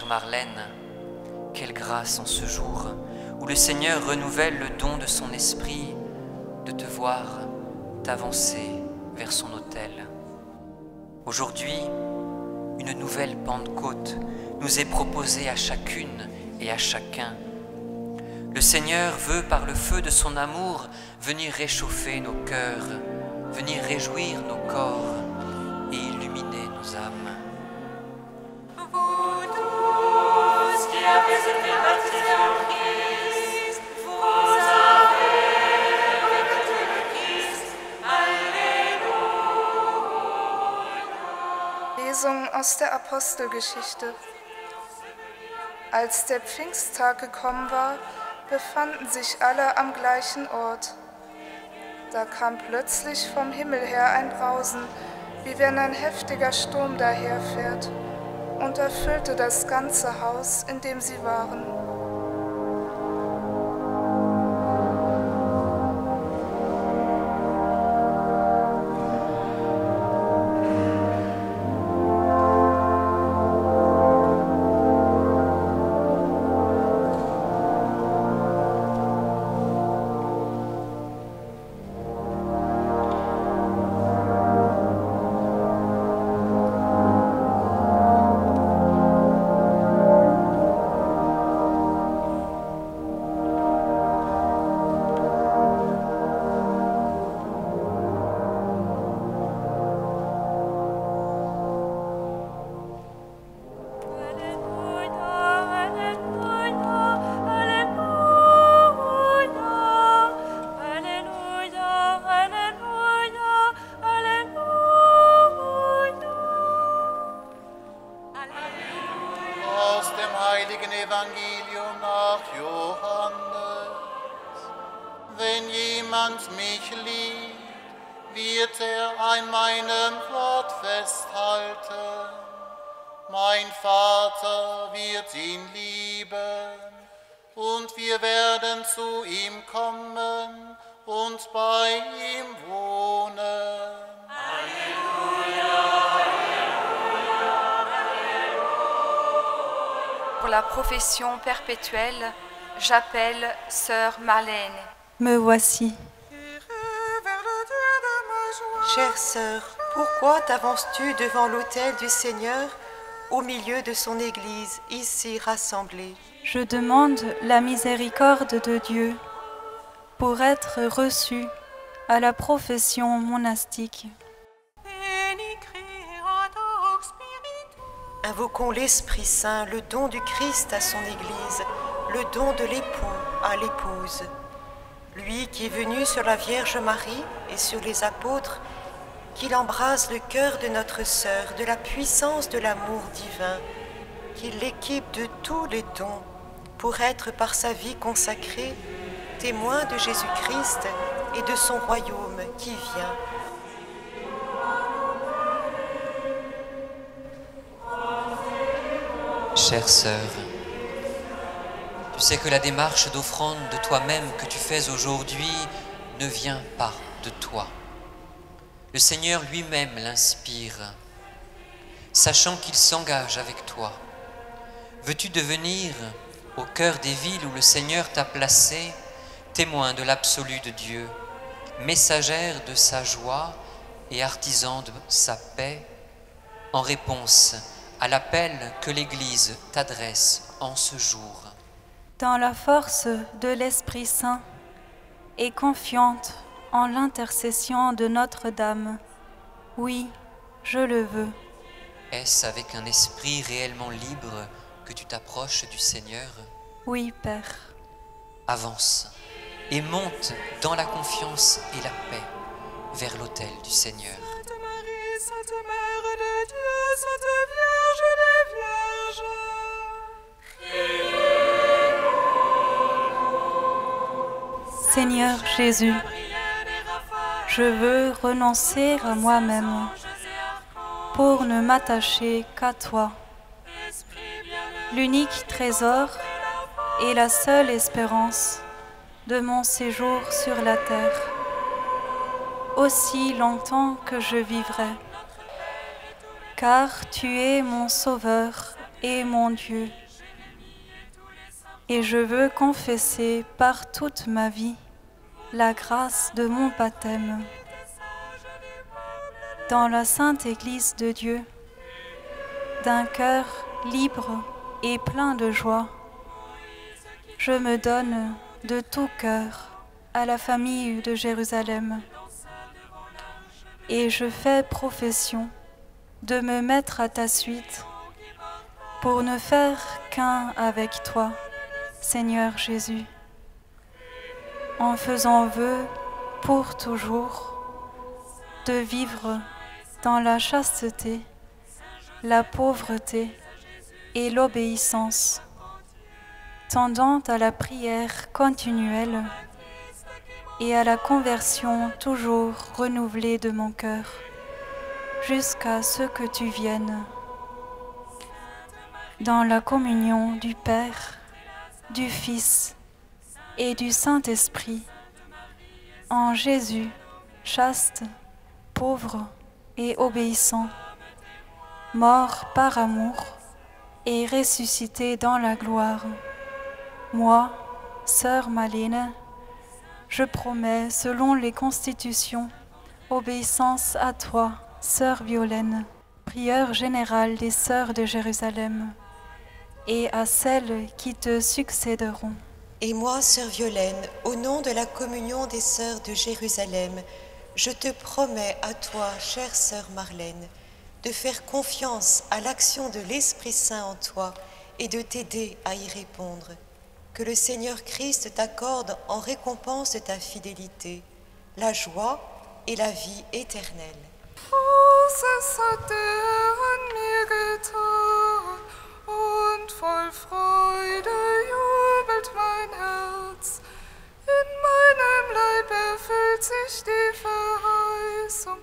chère Marlène, quelle grâce en ce jour où le Seigneur renouvelle le don de son esprit de te voir t'avancer vers son autel. Aujourd'hui, une nouvelle Pentecôte nous est proposée à chacune et à chacun. Le Seigneur veut, par le feu de son amour, venir réchauffer nos cœurs, venir réjouir nos corps et illuminer nos âmes. Vous tous qui avez été baptisés en Christ, vous avez revêtu le Christ. Halleluja. Lesung aus der Apostelgeschichte. Als der Pfingsttag gekommen war, befanden sich alle am gleichen Ort. Da kam plötzlich vom Himmel her ein Brausen, wie wenn ein heftiger Sturm daherfährt, und erfüllte das ganze Haus, in dem sie waren. Evangelium nach Johannes. Wenn jemand mich liebt, wird er an meinem Wort festhalten. Mein Vater wird ihn lieben, und wir werden zu ihm kommen und bei ihm wohnen. Pour la profession perpétuelle, j'appelle Sœur Marlène. Me voici. Chère sœur, pourquoi t'avances-tu devant l'autel du Seigneur au milieu de son Église, ici rassemblée? Je demande la miséricorde de Dieu pour être reçue à la profession monastique. Invoquons l'Esprit Saint, le don du Christ à son Église, le don de l'époux à l'épouse. Lui qui est venu sur la Vierge Marie et sur les apôtres, qu'il embrase le cœur de notre sœur de la puissance de l'amour divin, qu'il l'équipe de tous les dons pour être par sa vie consacrée témoin de Jésus-Christ et de son royaume qui vient. Chère sœur, tu sais que la démarche d'offrande de toi-même que tu fais aujourd'hui ne vient pas de toi. Le Seigneur lui-même l'inspire, sachant qu'il s'engage avec toi. Veux-tu devenir, au cœur des villes où le Seigneur t'a placé, témoin de l'absolu de Dieu, messagère de sa joie et artisan de sa paix, en réponse à l'appel que l'Église t'adresse en ce jour? Dans la force de l'Esprit Saint et confiante en l'intercession de Notre-Dame, oui, je le veux. Est-ce avec un esprit réellement libre que tu t'approches du Seigneur? Oui, Père. Avance et monte dans la confiance et la paix vers l'autel du Seigneur. Sainte Marie, Sainte Mère de Dieu, Sainte Vierge des Vierges, Seigneur Jésus, je veux renoncer à moi-même pour ne m'attacher qu'à toi, l'unique trésor et la seule espérance de mon séjour sur la terre, aussi longtemps que je vivrai, car tu es mon Sauveur et mon Dieu. Et je veux confesser par toute ma vie la grâce de mon baptême. Dans la Sainte Église de Dieu, d'un cœur libre et plein de joie, je me donne de tout cœur à la famille de Jérusalem et je fais profession de me mettre à ta suite pour ne faire qu'un avec toi, Seigneur Jésus, en faisant vœu pour toujours de vivre dans la chasteté, la pauvreté et l'obéissance, tendant à la prière continuelle et à la conversion toujours renouvelée de mon cœur, jusqu'à ce que tu viennes. Dans la communion du Père, du Fils et du Saint-Esprit, en Jésus, chaste, pauvre et obéissant, mort par amour et ressuscité dans la gloire. Moi, sœur Marlène, je promets, selon les constitutions, obéissance à toi, sœur Violaine, prieure générale des sœurs de Jérusalem, et à celles qui te succéderont. Et moi, sœur Violaine, au nom de la communion des sœurs de Jérusalem, je te promets à toi, chère sœur Marlène, de faire confiance à l'action de l'Esprit Saint en toi et de t'aider à y répondre. Que le Seigneur Christ t'accorde en récompense de ta fidélité, la joie et la vie éternelle. Großes hat der Herr an mir getan, und voll Freude jubelt mein Herz. In meinem Leib erfüllt sich die Verheißung.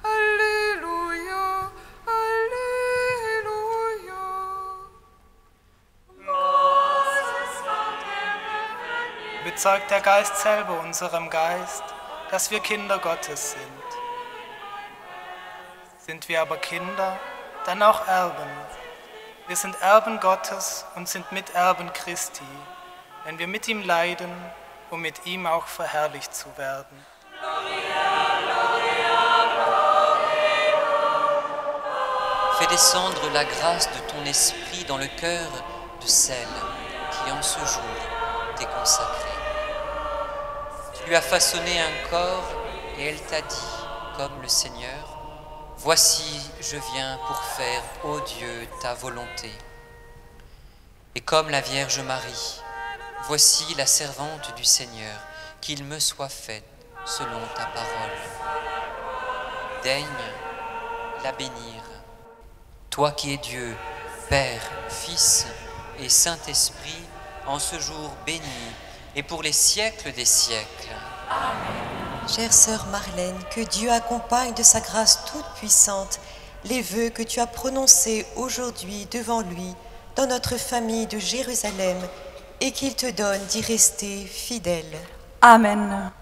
Halleluja, Halleluja. Bezeugt der Geist selber unserem Geist, dass wir Kinder Gottes sind. Sind wir aber Kinder, dann auch Erben. Wir sind Erben Gottes und sind Miterben Christi, wenn wir mit ihm leiden, um mit ihm auch verherrlicht zu werden. Fais descendre la grâce de ton esprit dans le cœur de celle qui en ce jour t'est consacrée. Tu lui as façonné un corps et elle t'a dit, comme le Seigneur, « Voici, je viens pour faire, ô Dieu, ta volonté. » Et comme la Vierge Marie, voici la servante du Seigneur, qu'il me soit fait selon ta parole. Daigne la bénir, toi qui es Dieu, Père, Fils et Saint-Esprit, en ce jour béni et pour les siècles des siècles. Amen. Chère sœur Marlène, que Dieu accompagne de sa grâce toute puissante les vœux que tu as prononcés aujourd'hui devant lui dans notre famille de Jérusalem et qu'il te donne d'y rester fidèle. Amen.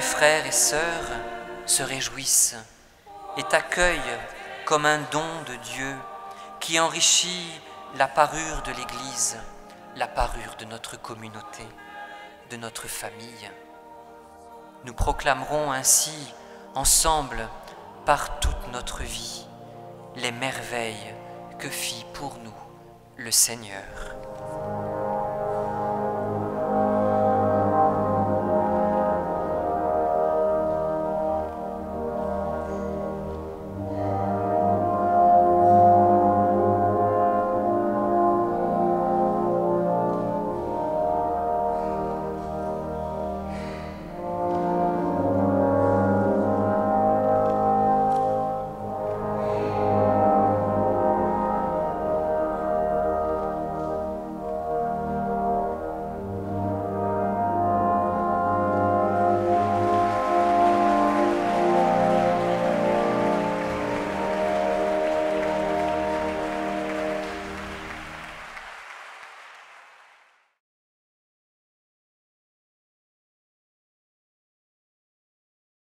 Frères et sœurs se réjouissent et t'accueillent comme un don de Dieu qui enrichit la parure de l'Église, la parure de notre communauté, de notre famille. Nous proclamerons ainsi ensemble par toute notre vie les merveilles que fit pour nous le Seigneur.